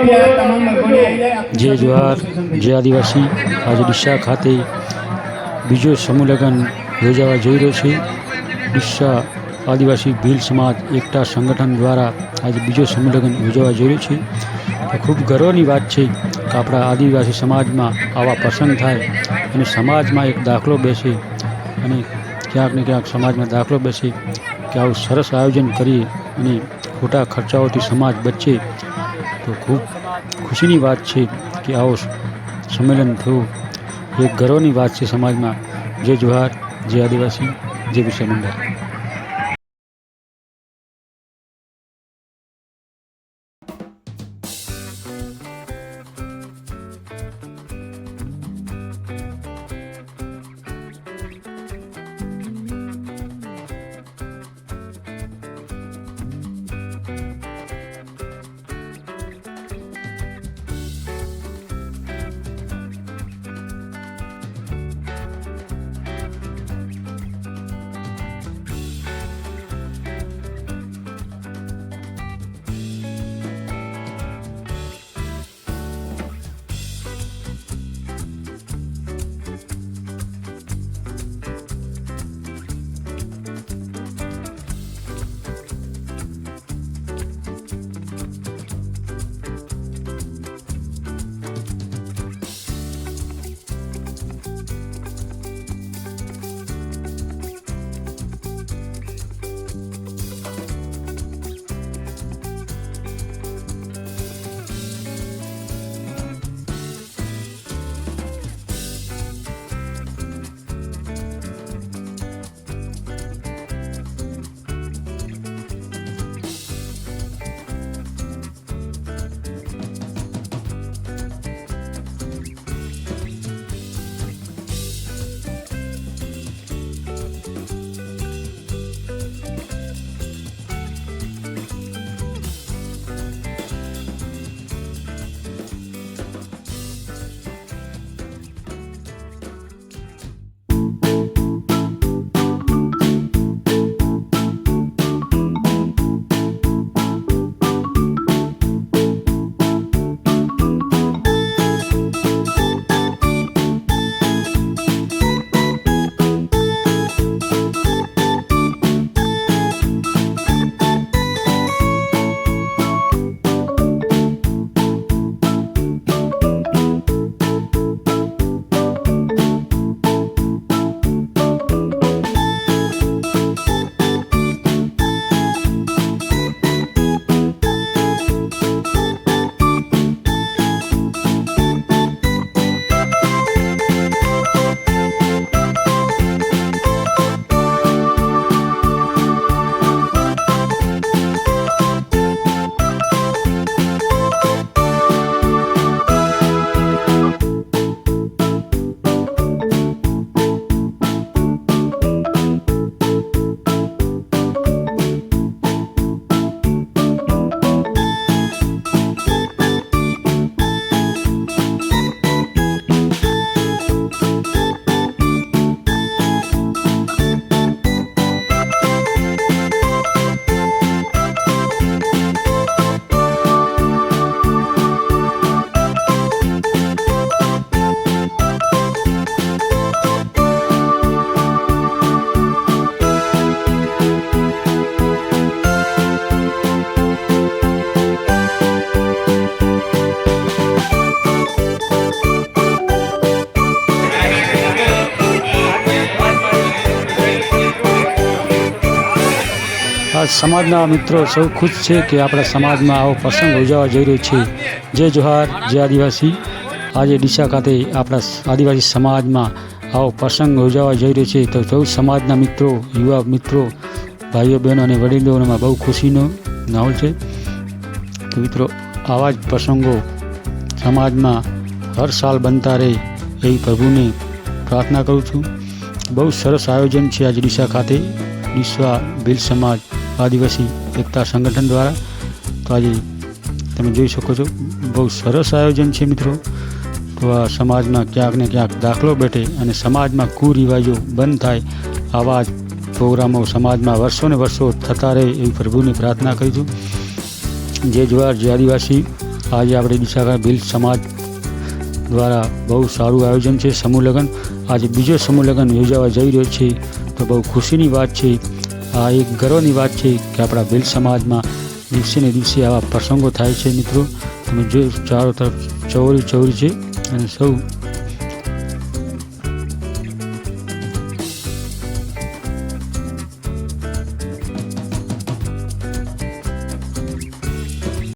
જય જવાહર જય આદિવાસી આજે ડીસા ખાતે બીજો સમૂહ લગ્ન યોજાવા જઈ રહ્યો છે। ડીસા આદિવાસી ભીલ સમાજ એકતા સંગઠન દ્વારા આજે બીજો સમૂહ લગ્ન યોજાવા જઈ રહ્યો છે। તો ખૂબ ગર્વની વાત છે કે આપણા આદિવાસી સમાજમાં આવા પ્રસંગ થાય અને સમાજમાં એક દાખલો બેસે અને ક્યાંક ને ક્યાંક સમાજમાં દાખલો બેસે કે આવું સરસ આયોજન કરીએ અને ખોટા ખર્ચાઓથી સમાજ બચે તો ખૂબ ખુશીની વાત છે કે આવો સંમેલન થયું એક ગર્વની વાત છે સમાજમાં। જય જવાહર જય આદિવાસી જય બિરસા મુંડા। આ સમાજના મિત્રો સૌ ખુશ છે કે આપણા સમાજમાં આવો પ્રસંગ યોજાવા જઈ રહ્યો છે। જય જોહાર જય આદિવાસી। આજે ડીસા ખાતે આપણા આદિવાસી સમાજમાં આવો પ્રસંગ યોજાવા જઈ રહ્યો છે તો સૌ સમાજના મિત્રો યુવા મિત્રો ભાઈઓ બહેનો અને વડીલોમાં બહુ ખુશીનો માહોલ છે। તો મિત્રો આવા જ પ્રસંગો સમાજમાં હર સાલ બનતા રહે એવી પ્રભુને પ્રાર્થના કરું છું। બહુ સરસ આયોજન છે આજે ડીસા ખાતે ડીસા ભીલ સમાજ આદિવાસી એકતા સંગઠન દ્વારા। તો આજે તમે જોઈ શકો છો બહુ સરસ આયોજન છે મિત્રો। તો આ સમાજમાં ક્યાંક ને ક્યાંક દાખલો બેઠે અને સમાજમાં કુરિવાજો બંધ થાય આવા જ પ્રોગ્રામો સમાજમાં વર્ષો ને વર્ષો થતા રહે એવી પ્રભુની પ્રાર્થના કરી છું। જય જોહાર જય આદિવાસી આજે આપણે ડીસા ભીલ સમાજ દ્વારા બહુ સારું આયોજન છે સમૂહ લગ્ન. આજે બીજો સમૂહ લગ્ન યોજાવા જઈ રહ્યો છે, તો બહુ ખુશીની વાત છે. આ એક ગર્વની વાત છે કે આપણા ભીલ સમાજમાં દિવસે ને દિવસે આવા પ્રસંગો થાય છે. મિત્રો તમે જો ચારો તરફ ચૌરી છે અને સૌ